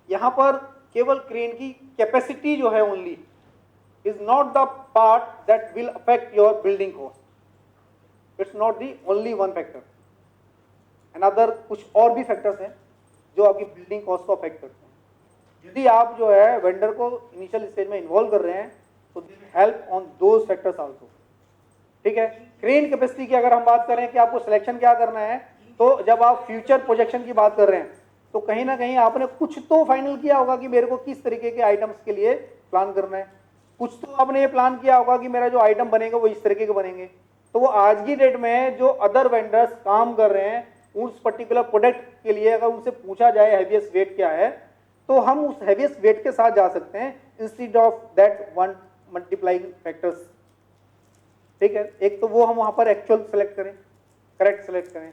यहाँ पर केवल क्रेन की कैपेसिटी जो है only is not the part that will affect your building cost. It's not the only one factor. Another कुछ और भी फैक्टर्स हैं जो आपकी बिल्डिंग कॉस्ट को अफेक्ट करते हैं। यदि आप जो है वेंडर को इनिशियल स्टेज में इन्वॉल्व कर रहे हैं तो help on those factors also. ठीक है, क्रेन कैपेसिटी की अगर हम बात करें कि आपको सिलेक्शन क्या करना है, तो जब आप फ्यूचर प्रोजेक्शन की बात कर रहे हैं तो कहीं ना कहीं आपने कुछ तो फाइनल किया होगा कि मेरे को किस तरीके के आइटम्स के लिए प्लान करना है। कुछ तो आपने ये प्लान किया होगा कि मेरा जो आइटम बनेगा वो इस तरीके के बनेंगे। तो वो आज की डेट में जो अदर वेंडर्स काम कर रहे हैं उस पर्टिकुलर प्रोडक्ट के लिए अगर उनसे पूछा जाए हैवीएस्ट वेट क्या है, तो हम उस हैवीएस्ट वेट के साथ जा सकते हैं instead of that one multiplying factors. ठीक है, एक तो वो हम वहां पर एक्चुअल सेलेक्ट करें, करेक्ट सेलेक्ट करें,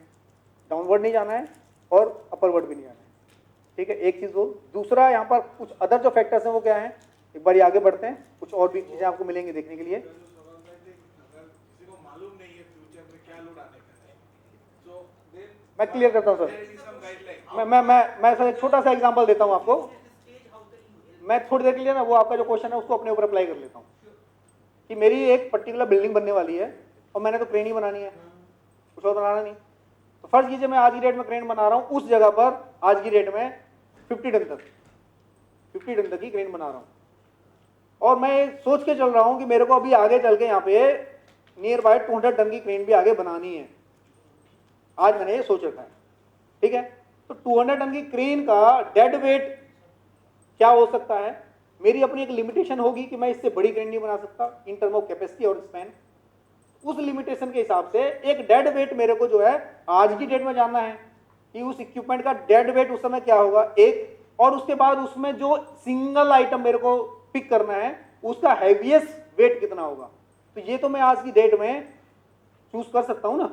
डाउनवर्ड नहीं जाना है और अपरवर्ड भी नहीं जाना है। ठीक है, एक चीज वो। दूसरा यहाँ पर कुछ अदर जो फैक्टर्स हैं वो क्या हैं, एक बार आगे बढ़ते हैं, कुछ और भी चीजें आपको मिलेंगी देखने के लिए। मैं क्लियर करता हूँ सर, मैं सर एक छोटा सा एग्जांपल देता हूँ आपको। मैं थोड़ी देर के लिए ना वो आपका जो क्वेश्चन है उसको अपने ऊपर अप्लाई कर लेता हूँ कि मेरी एक पर्टिकुलर बिल्डिंग बनने वाली है और मैंने तो क्रेन ही बनानी है, कुछ और बनाना नहीं। तो फर्ज कीजिए मैं आज की डेट में क्रेन बना रहा हूँ, उस जगह पर आज की डेट में 50 टन तक की क्रेन बना रहा हूँ और मैं सोच के चल रहा हूँ कि मेरे को अभी आगे चल के यहाँ पे नियर बाय 200 टन की क्रेन भी आगे बनानी है। आज मैंने ये सोच रखा है। ठीक है, तो 200 टन की क्रेन का डेड वेट क्या हो सकता है मेरी अपनी एक लिमिटेशन होगी कि मैं इससे बड़ी क्रेन नहीं बना सकता इन टर्म ऑफ कैपेसिटी और स्पैन। उस लिमिटेशन के हिसाब से एक डेड वेट मेरे को जो है आज की डेट में जानना है कि उस इक्विपमेंट का डेड वेट उस समय क्या होगा एक, और उसके बाद उसमें जो सिंगल आइटम मेरे को पिक करना है उसका हैवीएस्ट वेट कितना होगा। तो ये तो मैं आज की डेट में चूज कर सकता हूं ना,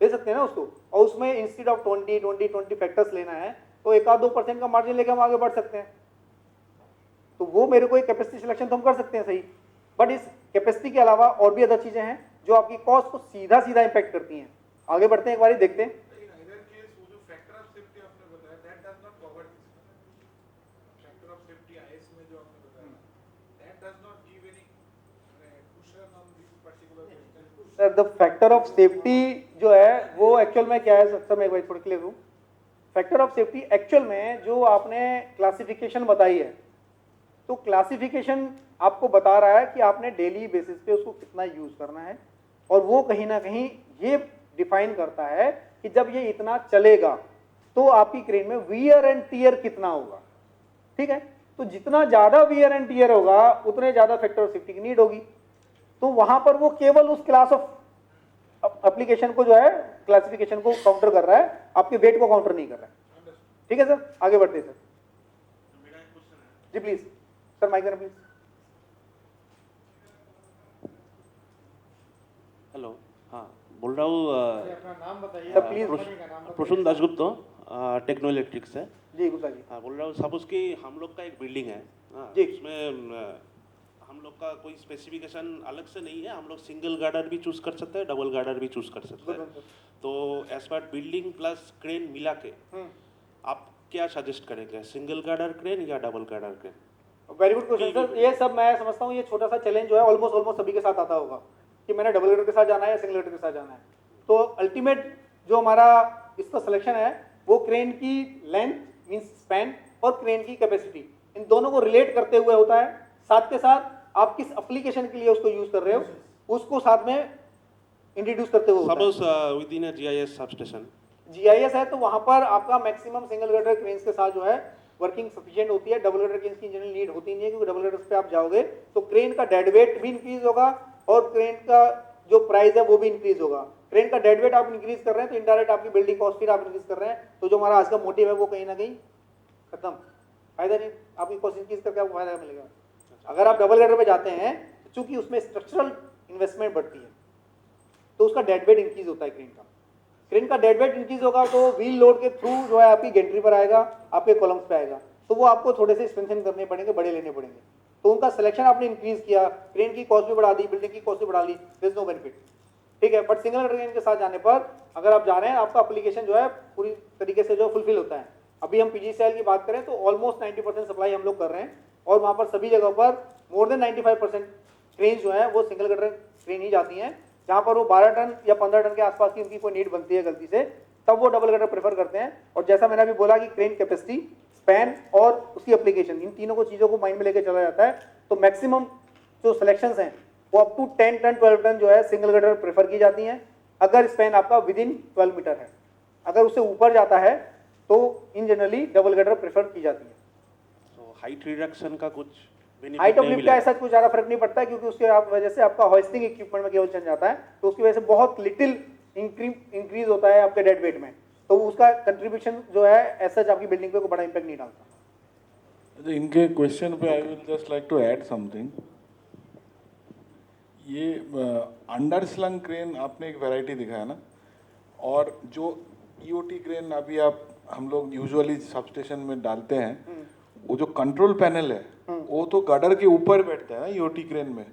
ले सकते हैं ना उसको, और उसमें इंस्टेड ऑफ 20 फैक्टर्स लेना है तो 1-2% का मार्जिन लेकर हम आगे बढ़ सकते हैं। तो वो मेरे को एक कैपेसिटी सिलेक्शन तो हम कर सकते हैं सही, बट इस कैपेसिटी के अलावा और भी अदर चीजें हैं जो आपकी कॉस्ट को सीधा सीधा इंपैक्ट करती हैं। आगे बढ़ते हैं, एक बार देखते हैं। Sir the factor of safety जो है वो एक्चुअल में क्या है, सर मैं एक बार थोड़ा क्लियर हूँ। फैक्टर ऑफ सेफ्टी एक्चुअल में जो आपने क्लासिफिकेशन बताई है, तो क्लासिफिकेशन आपको बता रहा है कि आपने डेली बेसिस पे उसको कितना यूज करना है, और वो कहीं ना कहीं ये डिफाइन करता है कि जब ये इतना चलेगा तो आपकी क्रेन में वियर एंड टीयर कितना होगा। ठीक है, तो जितना ज्यादा वियर एंड टीयर होगा उतने ज्यादा फैक्टर ऑफ सेफ्टी की नीड होगी। तो वहां पर वो केवल उस क्लास ऑफ एप्लीकेशन को जो है क्लासिफिकेशन को काउंटर कर रहा है, आपके वेट को काउंटर नहीं कर रहा है। ठीक है सर, आगे बढ़ते हैं सर। जी प्लीज सर, माइक देना प्लीज। हेलो, हाँ बोल रहा हूँ नाम बताइए sir please. Prasun Dasgupta techno electric से। जी गुप्ता जी। हाँ बोल रहा हूँ, सपोज कि हम लोग का एक बिल्डिंग है, हाँ, जी। उसमें हम लोग का कोई स्पेसिफिकेशन अलग से नहीं है, हम लोग सिंगल गार्डर भी चूज कर सकते हैं, डबल गार्डर भी चूज कर सकते हैं। तो as per building plus crane मिला के आप क्या सजेस्ट करेंगे, सिंगल गार्डर क्रेन या double girder crane? Very good question sir. ये सब मैं समझता हूँ ये छोटा सा चैलेंज जो है ऑलमोस्ट सभी के साथ आता होगा कि मैंने डबल गार्डर के साथ जाना है या सिंगल गार्डर के साथ जाना है। तो अल्टीमेट जो हमारा इसका सिलेक्शन है वो क्रेन की लेंथ मींस स्पैन और क्रेन की कैपेसिटी, इन दोनों को रिलेट करते हुए होता है। साथ के साथ आप किस एप्लीकेशन के लिए उसको यूज कर रहे हो उसको साथ में इंट्रोड्यूस करते हुए। Suppose with in GIS substation, GIS है तो वहां पर आपका मैक्सिमम सिंगल गार्डर क्रेन्स के साथ जो है वर्किंग सफिशिएंट होती है। डबल गार्डर क्रेन्स की जनरल नीड होती नहीं है, क्योंकि डबल गार्डर पे आप जाओगे तो क्रेन का डेड वेट भी इंक्रीज होगा और क्रेन का जो प्राइस है वो भी इंक्रीज होगा। क्रेन का डेड वेट आप इंक्रीज कर रहे हैं तो इनडायरेक्ट आपकी बिल्डिंग कॉस्ट फिर आप इंक्रीज कर रहे हैं, तो जो हमारा आज का मोटिव है वो कहीं ना कहीं खत्म। फायदा नहीं, आपकी कॉस्ट इंक्रीज करके आपको फायदा मिलेगा। अगर आप डबल गार्डर पे जाते हैं चूंकि उसमें स्ट्रक्चरल इन्वेस्टमेंट बढ़ती है तो उसका डेड वेट इंक्रीज होता है। क्रेन का डेड वेट इंक्रीज होगा तो व्हील लोड के थ्रू जो है आपकी गेंट्री पर आएगा, आपके कॉलम्स पे आएगा, तो वो आपको थोड़े से स्ट्रेंथन करने पड़ेंगे, बड़े लेने पड़ेंगे। तो उनका सिलेक्शन आपने इंक्रीज किया, क्रेन की कॉस्ट भी बढ़ा दी, बिल्डिंग की कॉस्ट भी बढ़ा ली, देयर इज नो बेनिफिट। ठीक है, बट सिंगल क्रेन के साथ जाने पर अगर आप जा रहे हैं आपका एप्लीकेशन जो है पूरी तरीके से जो फुलफिल होता है। अभी हम पीजीसीएल की बात करें तो ऑलमोस्ट 90% सप्लाई हम लोग कर रहे हैं और वहाँ पर सभी जगह पर मोर देन 95% ट्रेन जो है वो सिंगल गार्डर ट्रेन ही जाती हैं। जहाँ पर वो 12 टन या 15 टन के आसपास की उनकी कोई नीड बनती है गलती से, तब वो डबल गार्डर प्रेफर करते हैं। और जैसा मैंने अभी बोला कि क्रेन कैपेसिटी, स्पैन और उसकी एप्लीकेशन, इन तीनों को चीज़ों को माइंड में लेकर चला जाता है। तो मैक्सिमम जो सिलेक्शंस हैं वो अप टू 10 टन 12 टन जो है सिंगल गार्डर प्रेफर की जाती हैं, अगर स्पैन आपका विद इन 12 मीटर है। अगर उससे ऊपर जाता है तो इन जनरली डबल गार्डर प्रेफर की जाती है। तो हाइट रिडक्शन का कुछ हाइट ऑफ लिफ्ट का ऐसा कुछ ज़्यादा फर्क नहीं पड़ता है, क्योंकि उसके वजह से आपका होइस्टिंग इक्विपमेंट में केवल चल जाता है, तो उसकी वजह से बहुत लिटिल इंक्रीज होता है आपके डेड वेट में, तो उसका कंट्रीब्यूशन जो है ऐसा आपकी बिल्डिंग पे कोई बड़ा इंपैक्ट नहीं डालता। इनके क्वेश्चन पे I will just like to add something. ये अंडर स्लंग क्रेन आपने एक वैरायटी दिखाया ना, और जो ईओटी क्रेन अभी आप हम लोग यूजुअली सबस्टेशन में डालते हैं, वो जो कंट्रोल पैनल है वो तो गार्डर के ऊपर बैठता है ना ईओटी क्रेन में।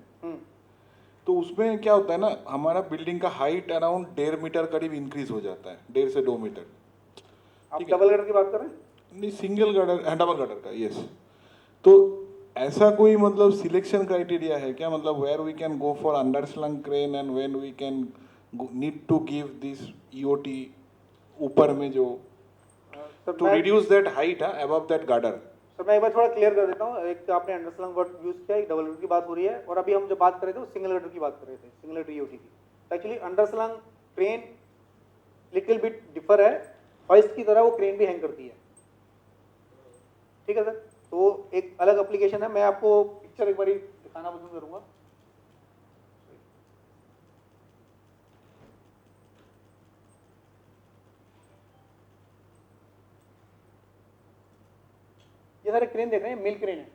तो उसमें क्या होता है ना, हमारा बिल्डिंग का हाइट अराउंड 1.5 मीटर करीब इंक्रीज हो जाता है, 1.5 से 2 मीटर। आप डबल गार्डर की बात कर रहे हैं? नहीं, सिंगल गार्डर, डबल गार्डर का, यस। तो ऐसा कोई मतलब सिलेक्शन क्राइटेरिया है क्या, मतलब where we can go for underslung crane and when we can need to give this EOT ऊपर में जो to reduce that height above that girder? Sir मैं एक बार थोड़ा क्लियर कर देता हूँ। एक आपने अंडर स्लंग वर्ड यूज किया, एक डबल गार्डर की बात हो रही है, और अभी हम जो बात कर रहे थे वो सिंगल गार्डर की बात कर रहे थे, सिंगल गार्डर ईओटी की। Actually under slung crane little bit differ है, होइस्ट की तरह वो क्रेन भी हैंग करती है। ठीक है सर, तो एक अलग एप्लीकेशन है, मैं आपको पिक्चर एक बार दिखाना पसंद करूंगा। ये सारे क्रेन देख रहे हैं, मिल क्रेन है।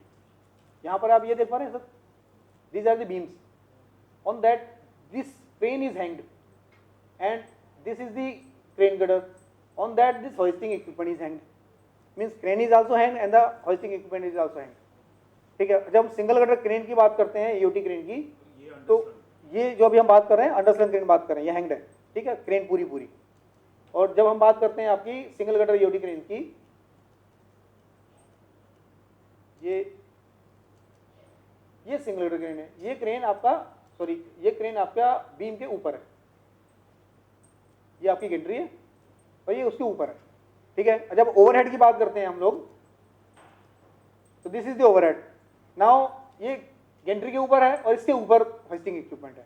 यहाँ पर आप ये देख पा रहे हैं sir, these are the beams on that this crane is hanged and this is the crane girder on that this hoisting equipment is hanged, means crane is also hanged and the hoisting equipment is also hanged। ठीक है, जब हम single girder crane की बात करते हैं, EOT crane की, तो ये जो अभी हम बात कर रहे हैं अंडरस्लंग क्रेन बात कर रहे हैं, ये हैंग्ड है। ठीक है, क्रेन पूरी पूरी। और जब हम बात करते हैं आपकी सिंगल गर्डर ईओटी क्रेन की, ये सिंगल गर्डर क्रेन है। ये क्रेन आपका, सॉरी, ये क्रेन आपका बीम के ऊपर है, ये आपकी गेंट्री है और ये उसके ऊपर है। ठीक है, जब ओवरहेड की बात करते हैं हम लोग, तो this is the overhead. Now ये गेंट्री के ऊपर है और इसके ऊपर होस्टिंग इक्विपमेंट है।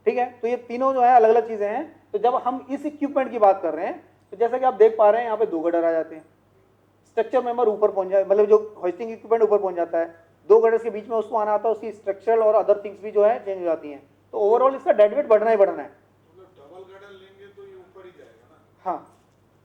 ठीक है, तो ये तीनों जो है अलग अलग चीजें हैं। तो जब हम इस इक्विपमेंट की बात कर रहे हैं, तो जैसा कि आप देख पा रहे हैं यहाँ पे 2 गर्डर आ जाते हैं, स्ट्रक्चर मेंबर ऊपर पहुंच जाए, मतलब जो होस्टिंग इक्विपमेंट ऊपर पहुंच जाता है, 2 गर्डर्स के बीच में उसको आना आता है, उसकी स्ट्रक्चरल और अदर थिंग्स भी जो है चेंज हो जाती हैं। तो ओवरऑल इसका डेड वेट बढ़ना ही बढ़ना है। डबल गार्डर लेंगे तो ये ऊपर ही जाएगा ना? हाँ,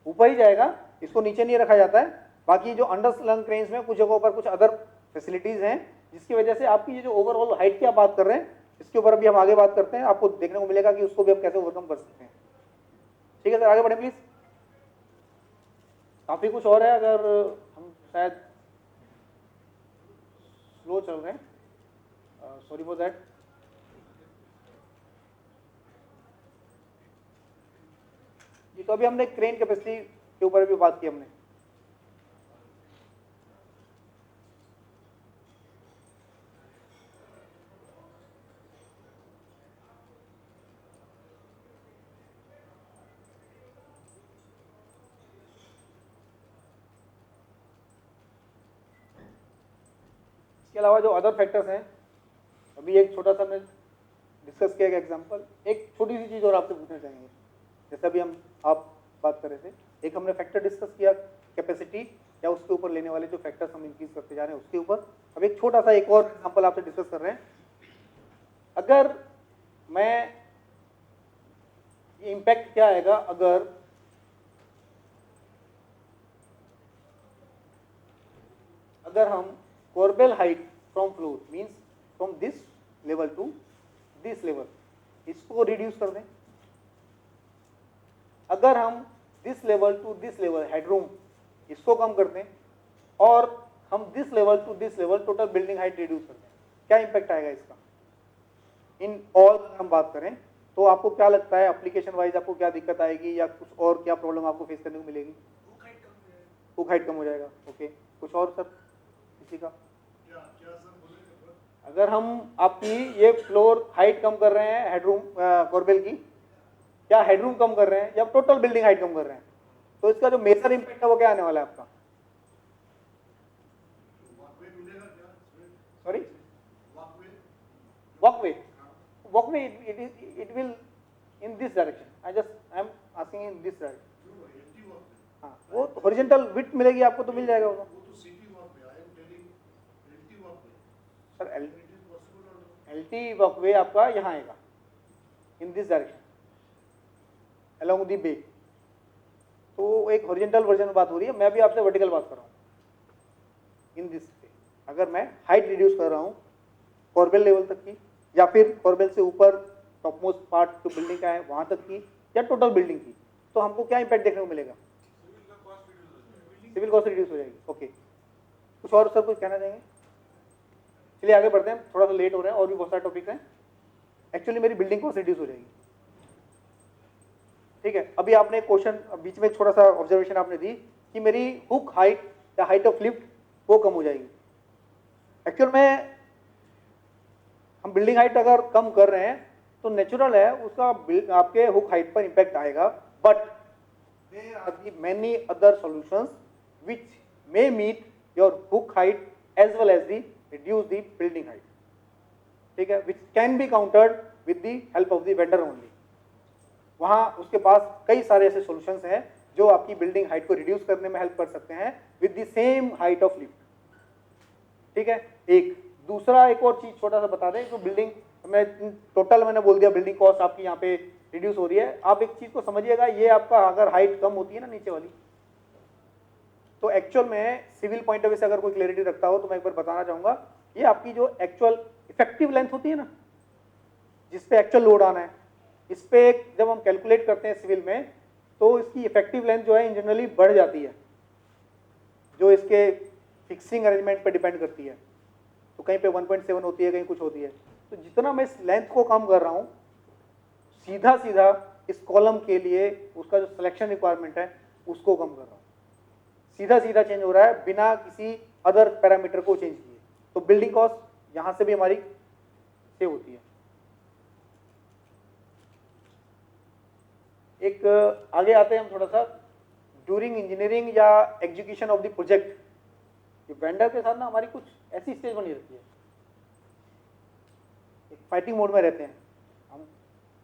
ऊपर ही जाएगा, इसको नीचे नहीं रखा जाता है। बाकी जो अंडरस्लंग क्रेन्स में कुछ जगहों पर कुछ अदर फैसिलिटीज हैं, जिसकी वजह से आपकी ये जो ओवरऑल हाइट की आप बात कर रहे हैं, इसके ऊपर अभी हम आगे बात करते हैं, आपको देखने को मिलेगा कि उसको भी हम कैसे ओवरकम कर सकते हैं। ठीक है सर, आगे बढ़े प्लीज। काफी कुछ और है, अगर हम शायद स्लो चल रहे हैं, सॉरी फॉर दैट। ये तो अभी हमने क्रेन कैपेसिटी के ऊपर भी बात की हमने। इसके अलावा जो अदर फैक्टर्स हैं, अभी एक छोटा सा मैं डिस्कस किया गया एग्जांपल, एक छोटी सी चीज़ और आपसे पूछना चाहेंगे। जैसा भी हम आप बात कर रहे थे, एक हमने फैक्टर डिस्कस किया कैपेसिटी या उसके ऊपर लेने वाले जो फैक्टर्स हम इंक्रीज करते जा रहे हैं उसके ऊपर। अब एक छोटा सा एक और एग्जांपल आपसे डिस्कस कर रहे हैं। अगर मैं, ये इम्पैक्ट क्या आएगा अगर हम corbel height from floor means from this level to this level, इसको रिड्यूस कर दें। अगर हम this level to this level headroom इसको कम कर दें, और हम this level to this level total building height reduce कर दें, क्या इम्पैक्ट आएगा इसका? इन ऑल हम बात करें तो आपको क्या लगता है, एप्लीकेशन वाइज आपको क्या दिक्कत आएगी या कुछ और क्या प्रॉब्लम आपको फेस करने को मिलेगी? हुक हाइट कम हो जाएगा। ओके, कुछ और सर किसी का? अगर हम आपकी ये फ्लोर हाइट कम कर रहे हैं हेडरूम कोरबेल की, या हेडरूम कम कर रहे हैं या टोटल बिल्डिंग हाइट कम कर रहे हैं, तो इसका जो मेजर इम्पैक्ट है वो क्या आने वाला है आपका? Sorry, walkway it will in this direction. I am asking in this direction. हाँ, वो हॉरिजॉन्टल विड्थ मिलेगी आपको तो मिल जाएगा वो। सर LT वॉकवे आपका यहाँ आएगा in this direction along the bay. तो एक हॉरिजॉन्टल वर्जन में बात हो रही है, मैं भी आपसे वर्टिकल बात कर रहा हूँ इन दिस पे। अगर मैं हाइट रिड्यूस कर रहा हूँ कॉर्बेल लेवल तक की, या फिर कॉर्बेल से ऊपर टॉप मोस्ट पार्ट जो बिल्डिंग का है वहाँ तक की, या टोटल बिल्डिंग की, तो हमको क्या इम्पैक्ट देखने को मिलेगा? सिविल कॉस्ट रिड्यूस हो जाएगी। ओके, कुछ और सर कुछ कहना चाहेंगे? चलिए आगे बढ़ते हैं, थोड़ा सा लेट हो रहा है और भी बहुत सारे टॉपिक हैं। एक्चुअली मेरी बिल्डिंग कॉस्ट रिड्यूस हो जाएगी। ठीक है, अभी आपने क्वेश्चन बीच में थोड़ा सा ऑब्जर्वेशन आपने दी कि मेरी हुक हाइट या हाइट ऑफ लिफ्ट वो कम हो जाएगी। एक्चुअल में हम बिल्डिंग हाइट अगर कम कर रहे हैं तो नेचुरल है उसका आपके हुक हाइट पर इम्पैक्ट आएगा, but there are the many other solutions which may meet your hook height as well as the reduce the building height. ठीक है, which can be countered with the help of the vendor only. वहाँ उसके पास कई सारे ऐसे solutions हैं जो आपकी बिल्डिंग हाइट को रिड्यूस करने में हेल्प कर सकते हैं with the same height of lift. ठीक है। एक दूसरा एक और चीज छोटा सा बता दें, तो बिल्डिंग मैं टोटल मैंने बोल दिया बिल्डिंग कॉस्ट आपकी यहाँ पे रिड्यूस हो रही है। आप एक चीज को समझिएगा, ये आपका अगर हाइट कम होती है ना नीचे वाली, तो एक्चुअल में सिविल पॉइंट ऑफ व्यू से अगर कोई क्लैरिटी रखता हो तो मैं एक बार बताना चाहूंगा, ये आपकी जो एक्चुअल इफेक्टिव लेंथ होती है ना, जिस पे एक्चुअल लोड आना है, इस पे जब हम कैलकुलेट करते हैं सिविल में, तो इसकी इफेक्टिव लेंथ जो है इन जनरली बढ़ जाती है, जो इसके फिक्सिंग अरेंजमेंट पे डिपेंड करती है। तो कहीं पे 1.7 होती है, कहीं कुछ होती है। तो जितना मैं इस लेंथ को कम कर रहा हूँ, सीधा सीधा इस कॉलम के लिए उसका जो सिलेक्शन रिक्वायरमेंट है उसको कम कर रहा हूँ। सीधा सीधा चेंज हो रहा है बिना किसी अदर पैरामीटर को चेंज किए। तो बिल्डिंग कॉस्ट यहाँ से भी हमारी सेव होती है। एक आगे आते हैं हम थोड़ा सा, ड्यूरिंग इंजीनियरिंग या एग्जीक्यूशन ऑफ द प्रोजेक्ट, ये वेंडर के साथ ना हमारी कुछ ऐसी स्टेज बनी रहती है, एक फाइटिंग मोड में रहते हैं हम,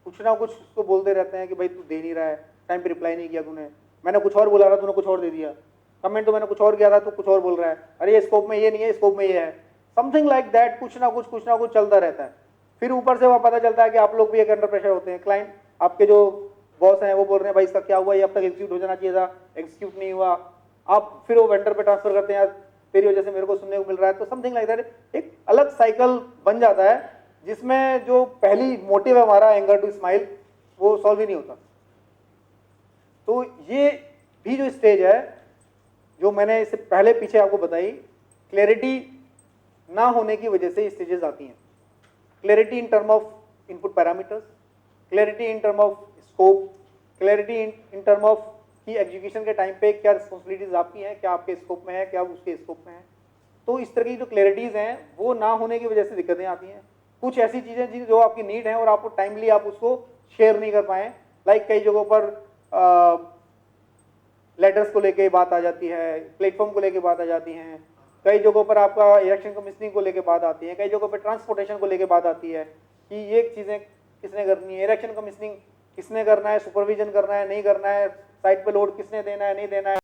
कुछ ना कुछ उसको बोलते रहते हैं कि भाई तू दे नहीं रहा है, टाइम पे रिप्लाई नहीं किया तूने, मैंने कुछ और बोला था तूने कुछ और दे दिया, कमेंट तो मैंने कुछ और किया था, तू कुछ और बोल रहा है, अरे ये स्कोप में ये नहीं है, स्कोप में ये है, समथिंग लाइक दैट। कुछ ना कुछ चलता रहता है। फिर ऊपर से वह पता चलता है कि आप लोग भी एक अंडर प्रेशर होते हैं, क्लाइंट आपके जो बॉस हैं वो बोल रहे हैं भाई इसका क्या हुआ, ये अब तक एग्जीक्यूट हो जाना चाहिए था, एग्जीक्यूट नहीं हुआ, आप फिर वो वेंडर पे ट्रांसफर करते हैं, यार तेरी वजह से मेरे को सुनने को मिल रहा है। तो समथिंग लाइक दैट एक अलग साइकिल बन जाता है, जिसमें जो पहली मोटिव है हमारा एंगर टू स्माइल, वो सॉल्व ही नहीं होता। तो ये भी जो स्टेज है, जो मैंने इससे पहले पीछे आपको बताई, क्लैरिटी ना होने की वजह से स्टेजेस आती हैं। Clarity in term of input parameters, clarity in term of scope, clarity in term of कि एग्जीक्यूशन के टाइम पे क्या रिस्पॉन्सिबिलिटीज आपकी हैं, क्या आपके स्कोप में है, क्या उसके स्कोप में है। तो इस तरह की जो क्लैरिटीज हैं वो ना होने की वजह से दिक्कतें आती हैं। कुछ ऐसी चीज़ें जो आपकी नीड है और आपको टाइमली आप उसको शेयर नहीं कर पाए, लाइक कई जगहों पर लेटर्स को लेके बात आ जाती है, प्लेटफॉर्म को लेके बात आ जाती है, कई जगहों पर आपका इरेक्शन कमीशनिंग को लेके बात आती है, कई जगहों पर ट्रांसपोर्टेशन को लेके बात आती है कि ये चीज़ें किसने करनी है, इरेक्शन कमीशनिंग किसने करना है, सुपरविजन करना है नहीं करना है, साइट पे लोड किसने देना है नहीं देना है।